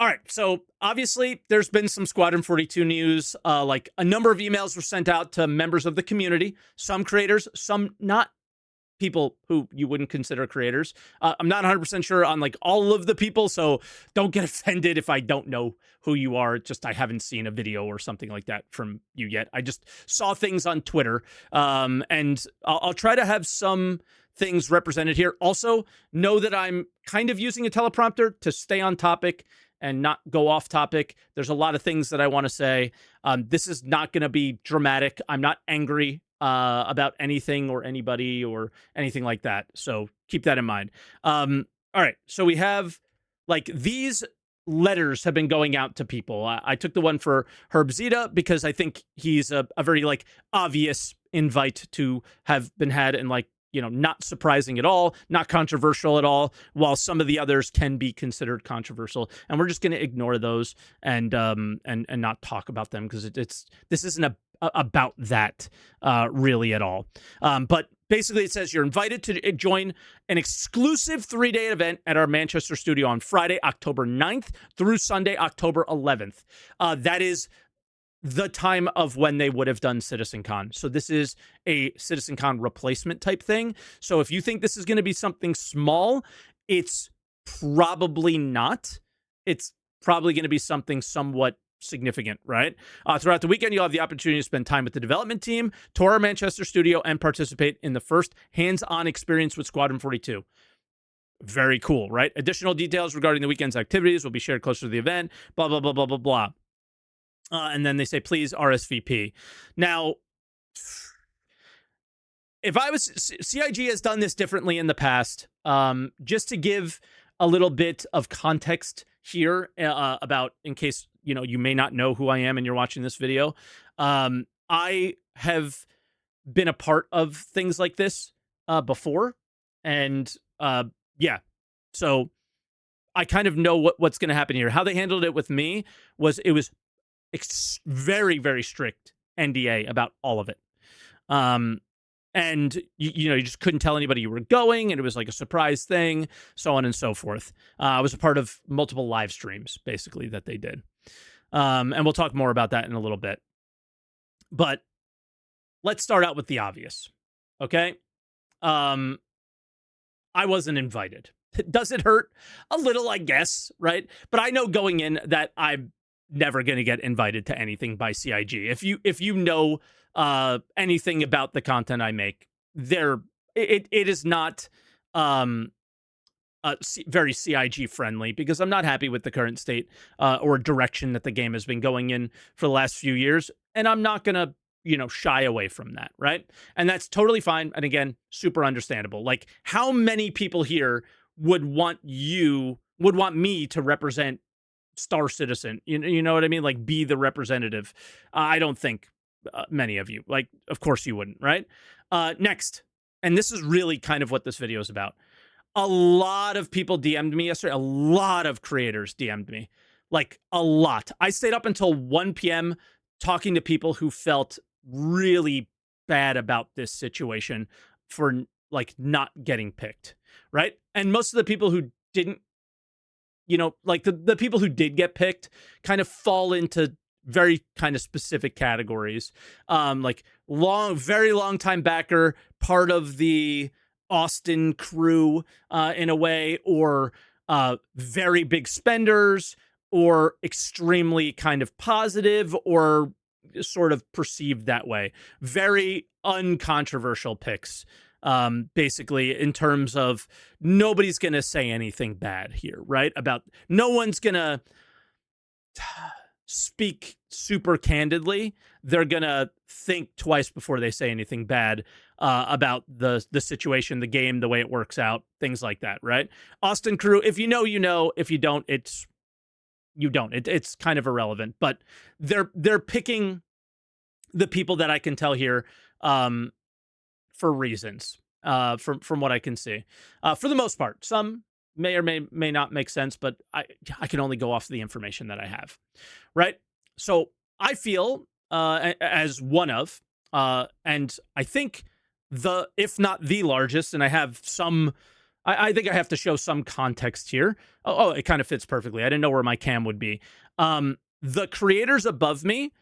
All right, so obviously there's been some Squadron 42 news. Like a number of emails were sent out to members of the community, some creators, some not people who you wouldn't consider creators. I'm not 100% sure on like all of the people, so don't get offended if I don't know who you are. Just I haven't seen a video or something like that from you yet. I just saw things on Twitter, and I'll try to have some things represented here. Also, know that I'm kind of using a teleprompter to stay on topic and not go off topic. There's a lot of things that I want to say. This is not going to be dramatic. I'm not angry about anything or anybody or anything like that. So keep that in mind. All right. So we have like these letters have been going out to people. I took the one for Herb Zeta because I think he's a very like obvious invite to have been had and like, you know, not surprising at all, not controversial at all, while some of the others can be considered controversial. And we're just going to ignore those and not talk about them because this isn't about that really at all. But basically it says you're invited to join an exclusive 3-day event at our Manchester studio on Friday, October 9th through Sunday, October 11th. That is the time of when they would have done CitizenCon. So this is a CitizenCon replacement type thing. So if you think this is going to be something small, it's probably not. It's probably going to be something somewhat significant, right? Throughout the weekend, you'll have the opportunity to spend time with the development team, tour our Manchester studio, and participate in the first hands-on experience with Squadron 42. Very cool, right? Additional details regarding the weekend's activities will be shared closer to the event, blah, blah, blah, blah, blah, blah. And then they say, please RSVP. Now, if I was, CIG has done this differently in the past. Just to give a little bit of context here about, in case, you know, you may not know who I am and you're watching this video. I have been a part of things like this before. And yeah, so I kind of know what's going to happen here. How they handled it with me was it was very, very strict NDA about all of it. And you know, you just couldn't tell anybody you were going, and it was like a surprise thing, so on and so forth. I was a part of multiple live streams, basically, that they did. And we'll talk more about that in a little bit. But let's start out with the obvious, okay? I wasn't invited. Does it hurt? A little, I guess, right? But I know going in that I'm never going to get invited to anything by CIG. If you know anything about the content I make, it is not very CIG friendly, because I'm not happy with the current state or direction that the game has been going in for the last few years, and I'm not going to, you know, shy away from that, right? And that's totally fine, and again, super understandable. Like, how many people here would want me to represent Star Citizen? You know what I mean? Like, be the representative. I don't think many of you, like, of course you wouldn't, right? Next, and this is really kind of what this video is about. A lot of people DM'd me yesterday. A lot of creators DM'd me, like a lot. I stayed up until 1 p.m. talking to people who felt really bad about this situation for like not getting picked, right? And most of the people who didn't, you know, like the people who did get picked kind of fall into very kind of specific categories. Like very long time backer, part of the Austin crew in a way, or very big spenders, or extremely kind of positive, or sort of perceived that way. Very uncontroversial picks. Basically, in terms of nobody's going to say anything bad here, right? No one's going to speak super candidly. They're going to think twice before they say anything bad about the situation, the game, the way it works out, things like that, right? Austin crew, if you know, you know. If you don't, you don't. It's kind of irrelevant. But they're picking the people that I can tell here for reasons, from what I can see. For the most part, some may or may not make sense, but I can only go off the information that I have, right? So I feel as one of, and I think if not the largest, and I have some I think I have to show some context here. Oh, it kind of fits perfectly. I didn't know where my cam would be. The creators above me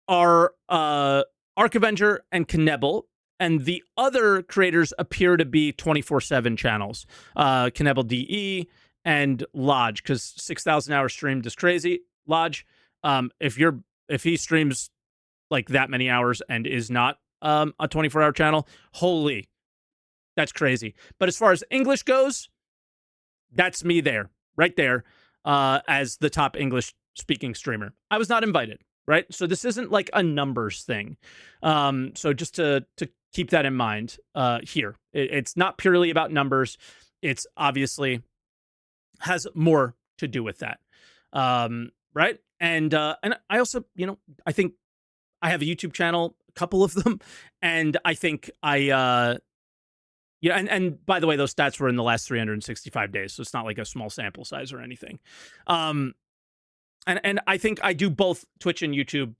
are Arc Avenger and Knebel, and the other creators appear to be 24/7 channels. Knebel DE and Lodge, because 6,000 hours streamed is crazy. Lodge, if he streams like that many hours and is not a 24-hour channel, holy, that's crazy. But as far as English goes, that's me there, right there, as the top English speaking streamer. I was not invited, right? So this isn't like a numbers thing. So just to keep that in mind here. It's not purely about numbers. It's obviously has more to do with that. Right? And I also, I think I have a YouTube channel, a couple of them, and I think and by the way, those stats were in the last 365 days, so it's not like a small sample size or anything. And I think I do both Twitch and YouTube,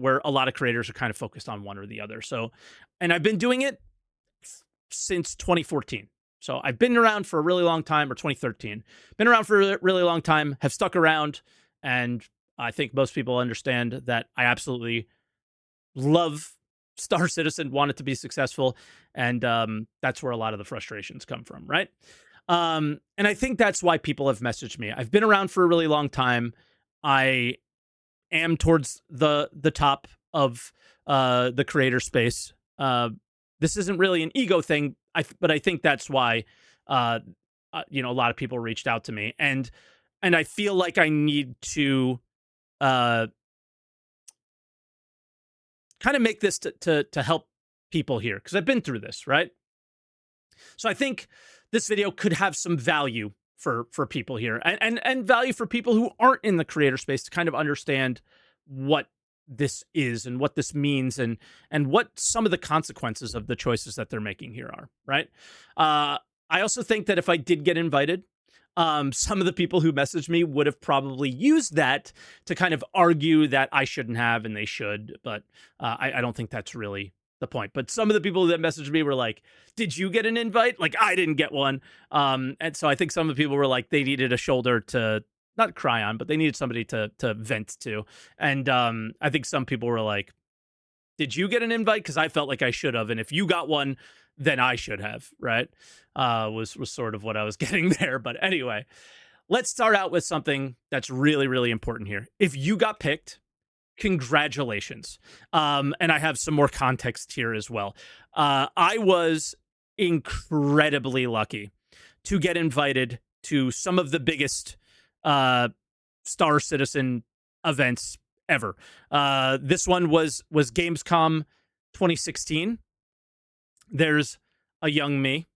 where a lot of creators are kind of focused on one or the other. So, and I've been doing it since 2014. So I've been around for a really long time, or 2013. Been around for a really long time, have stuck around, and I think most people understand that I absolutely love Star Citizen, want it to be successful, and that's where a lot of the frustrations come from, right? And I think that's why people have messaged me. I've been around for a really long time. I am towards the top of the creator space. This isn't really an ego thing, but I think that's why a lot of people reached out to me, and I feel like I need to kind of make this to help people here, because I've been through this, right? So I think this video could have some value for people here, and value for people who aren't in the creator space to kind of understand what this is and what this means, and what some of the consequences of the choices that they're making here are, right? I also think that if I did get invited, some of the people who messaged me would have probably used that to kind of argue that I shouldn't have and they should, but I don't think that's really the point. But some of the people that messaged me were like, did you get an invite? Like, I didn't get one. And so I think some of the people were like, they needed a shoulder to not cry on, but they needed somebody to vent to. And I think some people were like, did you get an invite? Because I felt like I should have. And if you got one, then I should have, right? Was sort of what I was getting there. But anyway, let's start out with something that's really, really important here. If you got picked, congratulations. And I have some more context here as well. I was incredibly lucky to get invited to some of the biggest Star Citizen events ever. This one was Gamescom 2016. There's a young me,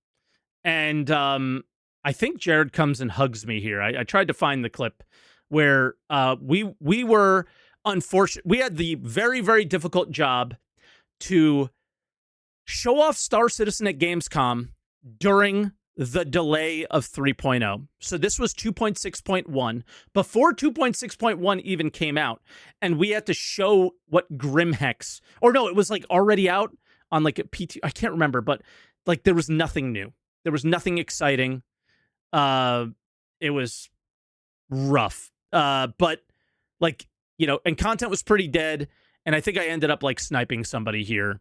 and I think Jared comes and hugs me here. I tried to find the clip where we were unfortunate. We had the very, very difficult job to show off Star Citizen at Gamescom during the delay of 3.0. So this was 2.6.1, before 2.6.1 even came out, and we had to show what Grimhex, or no, it was like already out on like a PT, I can't remember, but like there was nothing new. There was nothing exciting. It was rough. But like, and content was pretty dead. And I think I ended up like sniping somebody here.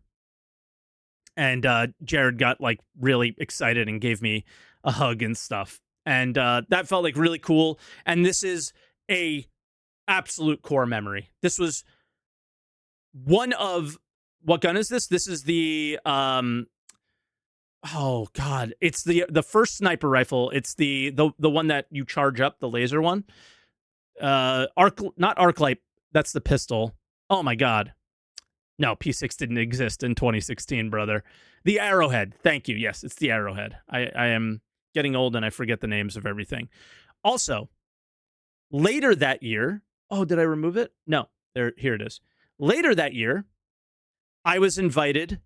And Jared got like really excited and gave me a hug and stuff. And that felt like really cool. And this is a absolute core memory. This was one of, what gun is this? This is the oh god, it's the first sniper rifle. It's the one that you charge up, the laser one. Not Arclight, that's the pistol. Oh my god. No, P6 didn't exist in 2016, brother. The Arrowhead. Thank you. Yes, it's the Arrowhead. I am getting old and I forget the names of everything. Also, later that year, oh, did I remove it? No. Here it is. Later that year, I was invited,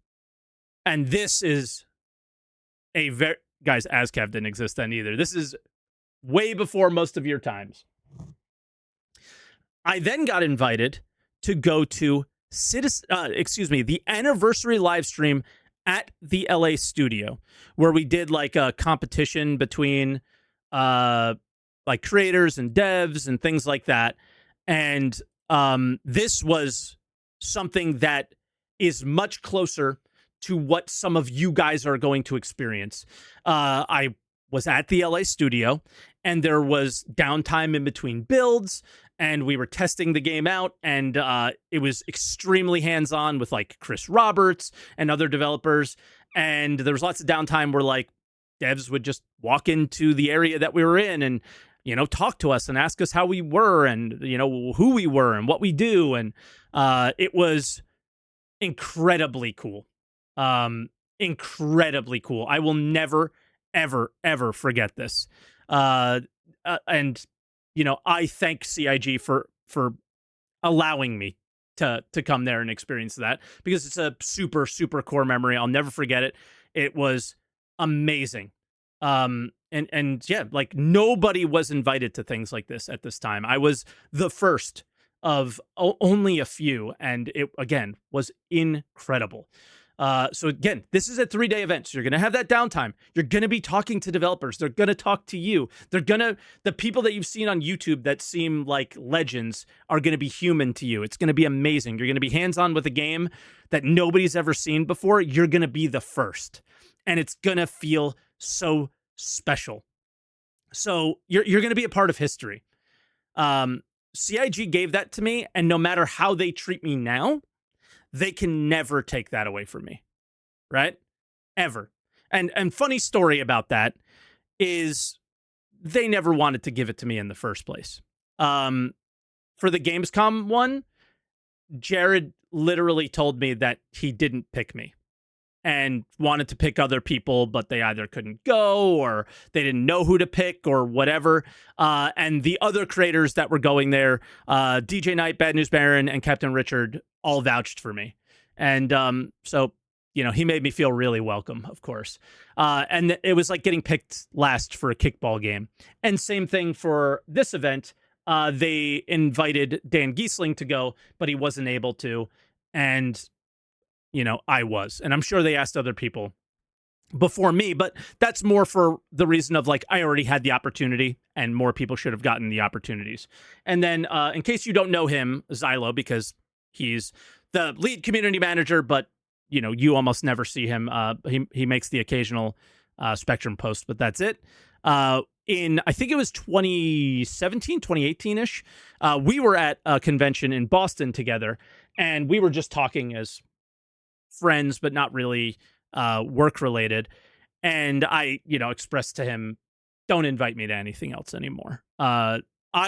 and this is a very... Guys, ASCAV didn't exist then either. This is way before most of your times. I then got invited to go to the anniversary live stream at the LA studio where we did like a competition between like creators and devs and things like that. And this was something that is much closer to what some of you guys are going to experience. I was at the LA studio and there was downtime in between builds and we were testing the game out, and it was extremely hands-on with like Chris Roberts and other developers. And there was lots of downtime where like devs would just walk into the area that we were in and, you know, talk to us and ask us how we were and, you know, who we were and what we do. And it was incredibly cool. Incredibly cool. I will never, ever, ever forget this. And, you know, I thank CIG for allowing me to come there and experience that, because it's a super, super core memory. I'll never forget it. It was amazing. And yeah, like nobody was invited to things like this at this time. I was the first of only a few, and it again was incredible. So again, this is a 3-day event. So you're going to have that downtime. You're going to be talking to developers. They're going to talk to you. The people that you've seen on YouTube that seem like legends are going to be human to you. It's going to be amazing. You're going to be hands-on with a game that nobody's ever seen before. You're going to be the first, and it's going to feel so special. So you're going to be a part of history. CIG gave that to me, and no matter how they treat me now, they can never take that away from me, right? Ever. And funny story about that is they never wanted to give it to me in the first place. For the Gamescom one, Jared literally told me that he didn't pick me and wanted to pick other people, but they either couldn't go or they didn't know who to pick or whatever. And the other creators that were going there, DJ Knight, Bad News Baron, and Captain Richard, all vouched for me. And so, you know, he made me feel really welcome, of course. And it was like getting picked last for a kickball game. And same thing for this event. They invited Dan Giesling to go, but he wasn't able to. And you know, I was. And I'm sure they asked other people before me, but that's more for the reason of like, I already had the opportunity and more people should have gotten the opportunities. And then in case you don't know him, Xylo, because he's the lead community manager, but you know, you almost never see him. He makes the occasional Spectrum post, but that's it. In, I think it was 2017, 2018-ish, we were at a convention in Boston together, and we were just talking as friends, but not really work related. And I, you know, expressed to him, don't invite me to anything else anymore. I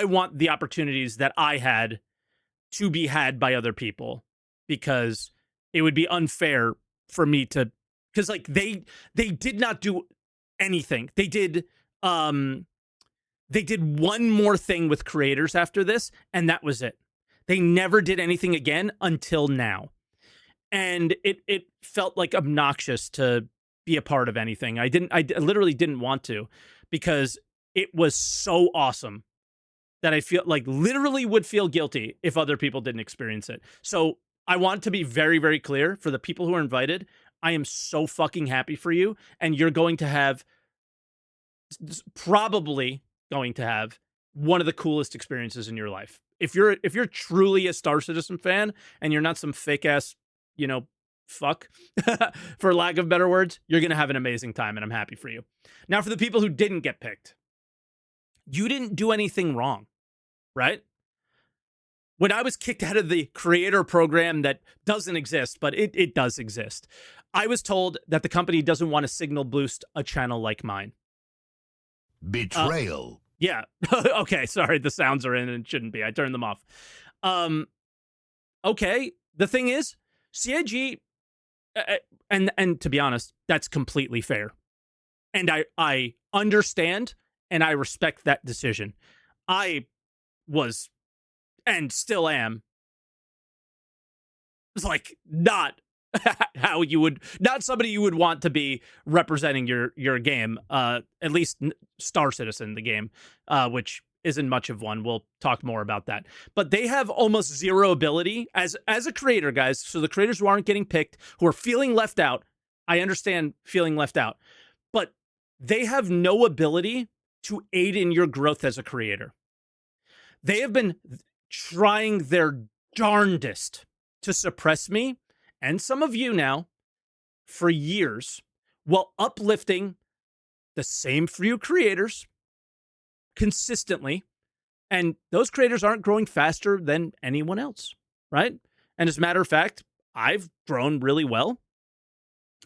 want the opportunities that I had to be had by other people, because it would be unfair for me to, because like they did not do anything. They did one more thing with creators after this, and that was it. They never did anything again until now. And it felt like obnoxious to be a part of anything. I literally didn't want to, because it was so awesome that I feel like literally would feel guilty if other people didn't experience it. So I want to be very, very clear for the people who are invited. I am so fucking happy for you. And you're probably going to have one of the coolest experiences in your life. If you're truly a Star Citizen fan and you're not some fake ass, you know, fuck, for lack of better words, you're going to have an amazing time, and I'm happy for you. Now, for the people who didn't get picked, you didn't do anything wrong, right? When I was kicked out of the creator program that doesn't exist, but it does exist, I was told that the company doesn't want to signal boost a channel like mine. Betrayal. Yeah. Okay, sorry, the sounds are in and it shouldn't be. I turned them off. Okay, the thing is, CIG, and to be honest, that's completely fair. And I understand and I respect that decision. I was, and still am, like not how you would, not somebody you would want to be representing your game, at least Star Citizen, the game, which isn't much of one. We'll talk more about that. But they have almost zero ability as a creator, guys. So the creators who aren't getting picked, who are feeling left out, I understand feeling left out, but they have no ability to aid in your growth as a creator. They have been trying their darndest to suppress me and some of you now for years while uplifting the same few creators consistently. And those creators aren't growing faster than anyone else, right? And as a matter of fact, I've grown really well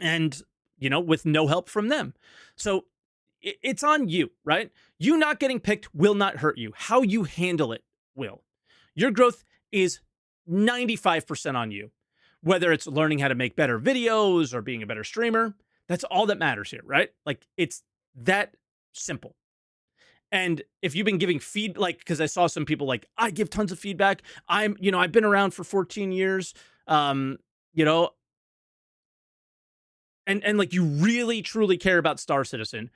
and, with no help from them. So it's on you, right? You not getting picked will not hurt you. How you handle it will. Your growth is 95% on you. Whether it's learning how to make better videos or being a better streamer, that's all that matters here, right? Like, it's that simple. And if you've been giving because I saw some people like, I give tons of feedback. I've been around for 14 years, and like you really truly care about Star Citizen,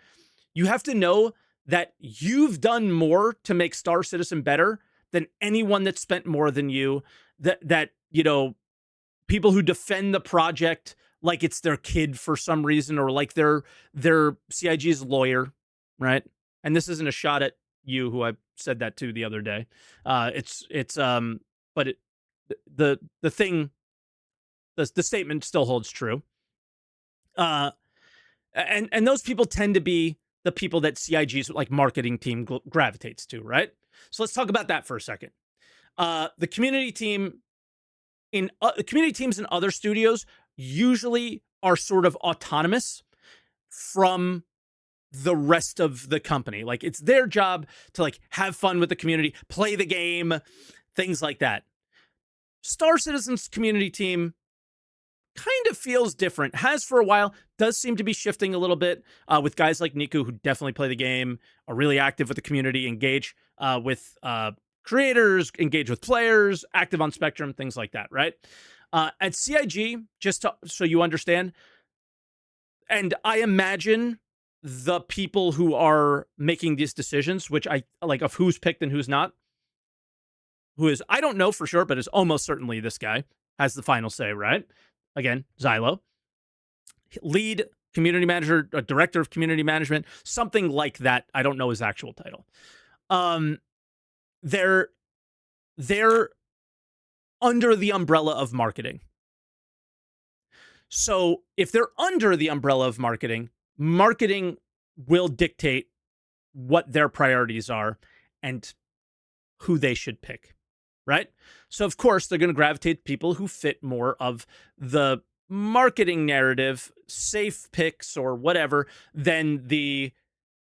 you have to know that you've done more to make Star Citizen better than anyone that spent more than you. That people who defend the project like it's their kid for some reason, or like they're CIG's lawyer, right? And this isn't a shot at you, who I said that to the other day. But the statement still holds true. And those people tend to be the people that CIG's like marketing team gravitates to, right? So let's talk about that for a second. The community teams in other studios usually are sort of autonomous from the rest of the company. Like, it's their job to like have fun with the community, play the game, things like that. Star Citizen's community team kind of feels different, has for a while, does seem to be shifting a little bit with guys like Niku, who definitely play the game, are really active with the community, engage with creators, engage with players, active on Spectrum, things like that, right? At CIG, so you understand, and I imagine the people who are making these decisions, which I like, of who's picked and who's not, I don't know for sure, but is almost certainly this guy, has the final say, right? Again, Xylo. Lead community manager, a director of community management, something like that. I don't know his actual title. They're under the umbrella of marketing. So if they're under the umbrella of marketing will dictate what their priorities are and who they should pick, right? So of course they're going to gravitate to people who fit more of the marketing narrative, safe picks or whatever, than the,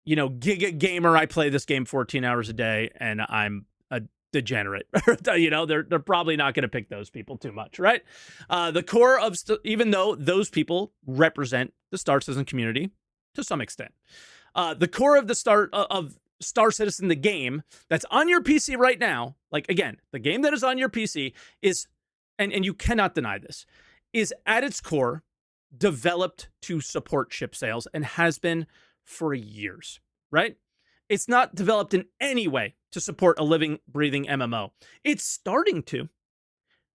giga gamer, I play this game 14 hours a day and I'm a degenerate. They're probably not going to pick those people too much, right? The core of even though those people represent the Star Citizen community to some extent, the core of the Star Citizen, the game that's on your PC right now, like, again, the game that is on your PC is, and you cannot deny this, is at its core developed to support ship sales and has been for years, right? It's not developed in any way to support a living, breathing MMO. It's starting to,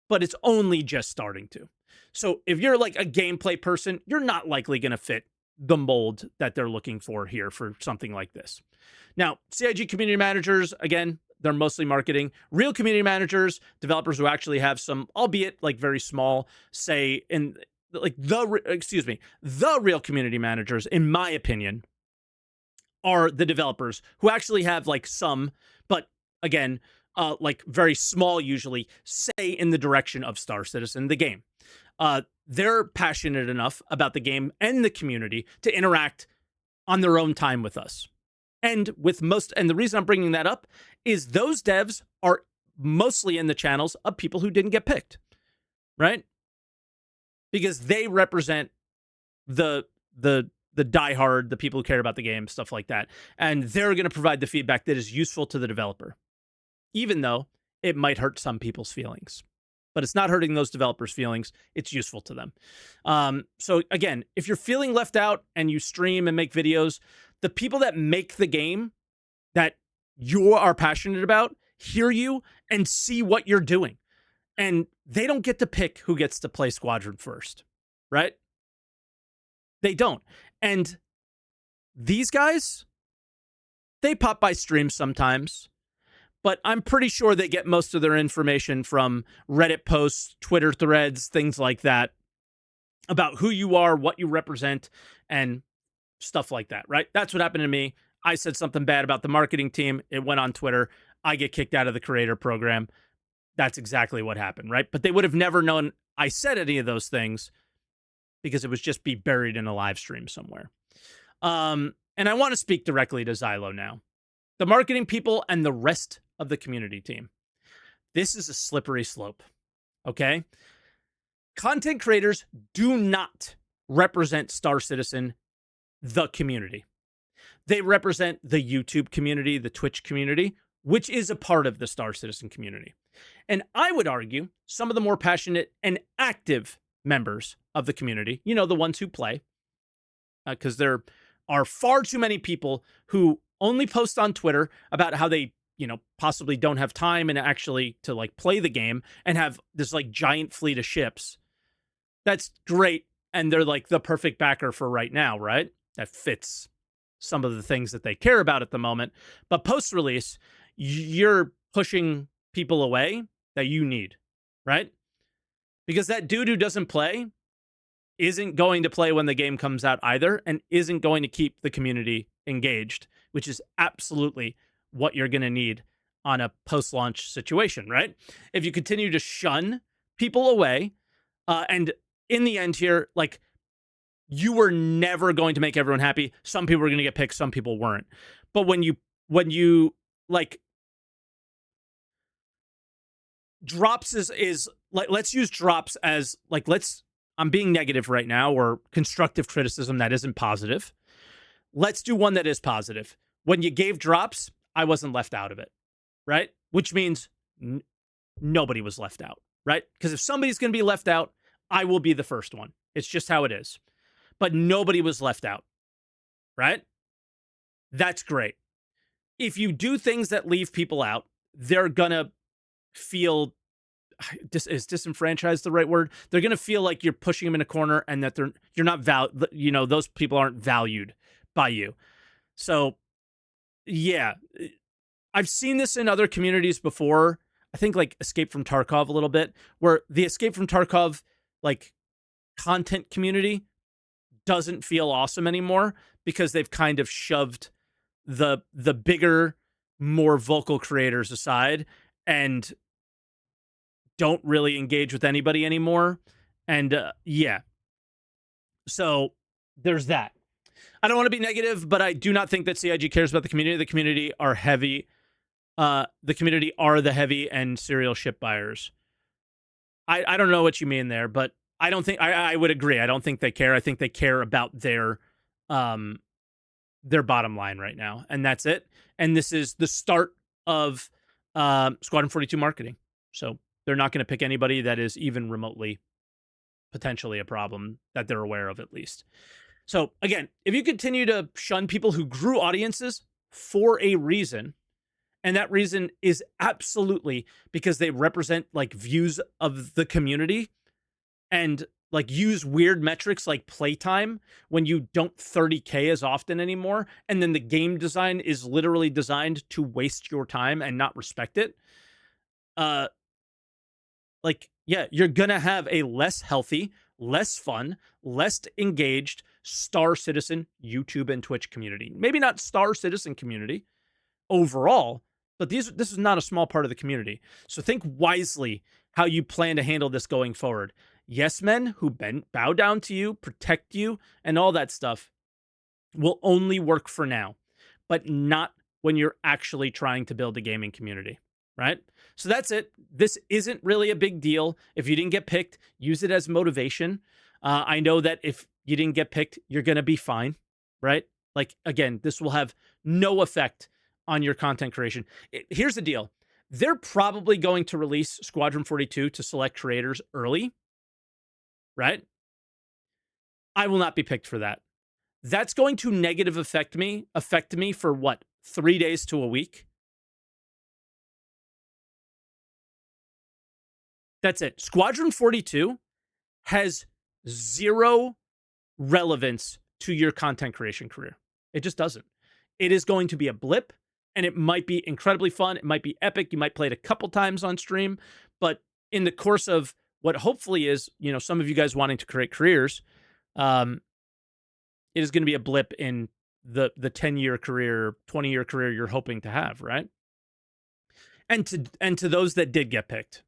but it's only just starting to. So if you're like a gameplay person, you're not likely going to fit the mold that they're looking for here for something like this. Now, CIG community managers, again, they're mostly marketing. Real community managers, developers who actually have some, albeit like very small, say in like the real community managers, in my opinion, are the developers who actually have like some, but again, like very small, usually, say in the direction of Star Citizen, the game. They're passionate enough about the game and the community to interact on their own time with us. And the reason I'm bringing that up is those devs are mostly in the channels of people who didn't get picked, right? Because they represent the diehard, the people who care about the game, stuff like that. And they're going to provide the feedback that is useful to the developer, even though it might hurt some people's feelings. But it's not hurting those developers' feelings. It's useful to them. So again, if you're feeling left out and you stream and make videos, the people that make the game that you are passionate about hear you and see what you're doing. And they don't get to pick who gets to play Squadron first, right? They don't. And these guys, they pop by streams sometimes, but I'm pretty sure they get most of their information from Reddit posts, Twitter threads, things like that, about who you are, what you represent, and stuff like that, right? That's what happened to me. I said something bad about the marketing team. It went on Twitter. I get kicked out of the creator program. That's exactly what happened, right? But they would have never known I said any of those things because it was just be buried in a live stream somewhere. And I want to speak directly to Xylo now. The marketing people and the rest of the community team. This is a slippery slope, okay? Content creators do not represent Star Citizen, the community. They represent the YouTube community, the Twitch community, which is a part of the Star Citizen community. And I would argue some of the more passionate and active members of the community, you know, the ones who play, because there are far too many people who only post on Twitter about how they, you know, possibly don't have time and actually to like play the game and have this like giant fleet of ships. That's great. And they're like the perfect backer for right now, right? That fits some of the things that they care about at the moment. But post-release, you're pushing people away that you need, right? Because that dude who doesn't play isn't going to play when the game comes out either, and isn't going to keep the community engaged, which is absolutely what you're going to need on a post-launch situation, right? If you continue to shun people away, and in the end here, like, you were never going to make everyone happy. Some people were going to get picked, some people weren't. But when you like, drops is like, let's use drops as like, I'm being negative right now, or constructive criticism that isn't positive. Let's do one that is positive. When you gave drops, I wasn't left out of it, right? Which means nobody was left out, right? Because if somebody's going to be left out, I will be the first one. It's just how it is. But nobody was left out, right? That's great. If you do things that leave people out, they're going to feel, is disenfranchised the right word? They're going to feel like you're pushing them in a corner and that you're not those people aren't valued by you. So yeah, I've seen this in other communities before. I think like Escape from Tarkov a little bit, where the Escape from Tarkov like content community doesn't feel awesome anymore because they've kind of shoved the bigger, more vocal creators aside and don't really engage with anybody anymore. And yeah, so there's that. I don't want to be negative, but I do not think that CIG cares about the community. The community are heavy. The community are the heavy and serial ship buyers. I don't know what you mean there, but I don't think I would agree. I don't think they care. I think they care about their bottom line right now, and that's it. And this is the start of Squadron 42 marketing. So they're not going to pick anybody that is even remotely potentially a problem that they're aware of, at least. So again, if you continue to shun people who grew audiences for a reason, and that reason is absolutely because they represent like views of the community, and like use weird metrics like playtime when you don't 30K as often anymore, and then the game design is literally designed to waste your time and not respect it. Like, yeah, you're gonna have a less healthy, less fun, less engaged Star Citizen YouTube and Twitch community. Maybe not Star Citizen community overall, but this is not a small part of the community. So think wisely how you plan to handle this going forward. Yes men who bow down to you, protect you, and all that stuff will only work for now, but not when you're actually trying to build a gaming community, right? So that's it. This isn't really a big deal. If you didn't get picked, use it as motivation. I know that if you didn't get picked, you're going to be fine, right? Like, again, this will have no effect on your content creation. Here's the deal. They're probably going to release Squadron 42 to select creators early, right? I will not be picked for that. That's going to negative affect me for what? 3 days to a week? That's it. Squadron 42 has zero relevance to your content creation career. It just doesn't. It is going to be a blip, and it might be incredibly fun. It might be epic. You might play it a couple times on stream, but in the course of what hopefully is, some of you guys wanting to create careers, it is going to be a blip in the 10-year career, 20-year career you're hoping to have, right? And to those that did get picked,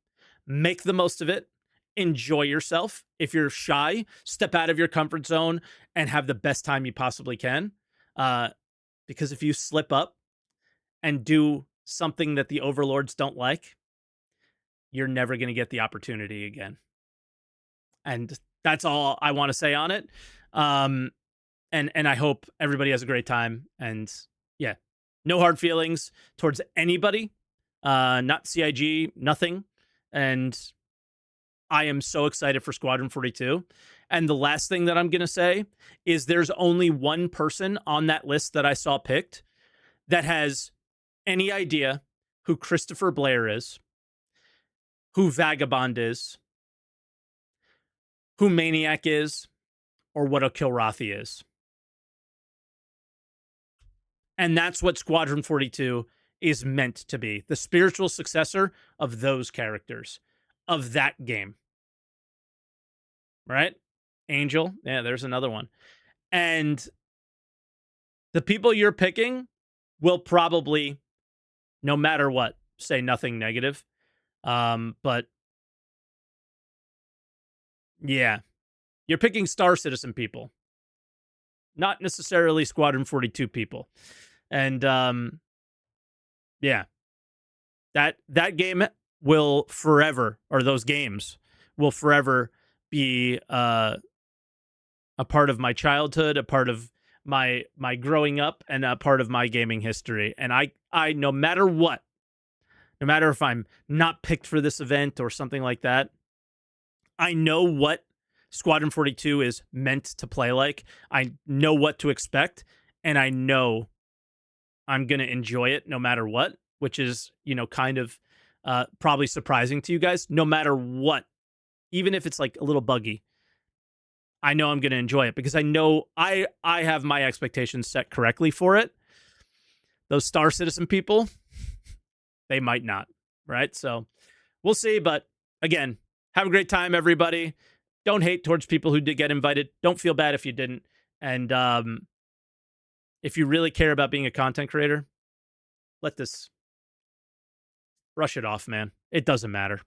make the most of it. Enjoy yourself. If you're shy, step out of your comfort zone and have the best time you possibly can. Because if you slip up and do something that the overlords don't like, you're never going to get the opportunity again. And that's all I want to say on it. And I hope everybody has a great time. And yeah, no hard feelings towards anybody. Not CIG, nothing. And I am so excited for Squadron 42. And the last thing that I'm going to say is there's only one person on that list that I saw picked that has any idea who Christopher Blair is, who Vagabond is, who Maniac is, or what a Kilrathi is. And that's what Squadron 42 is meant to be. The spiritual successor of those characters, of that game. Right? Angel. Yeah, there's another one. And the people you're picking will probably, no matter what, say nothing negative. But yeah, you're picking Star Citizen people, not necessarily Squadron 42 people. And yeah, that game will forever, or those games will forever be a part of my childhood, a part of my growing up, and a part of my gaming history. And I no matter what, no matter if I'm not picked for this event or something like that, I know what Squadron 42 is meant to play like. I know what to expect, and I know I'm going to enjoy it no matter what, which is, kind of probably surprising to you guys. No matter what, even if it's like a little buggy, I know I'm going to enjoy it because I know I have my expectations set correctly for it. Those Star Citizen people, they might not, right? So we'll see. But again, have a great time, everybody. Don't hate towards people who did get invited. Don't feel bad if you didn't. And if you really care about being a content creator, brush it off, man. It doesn't matter.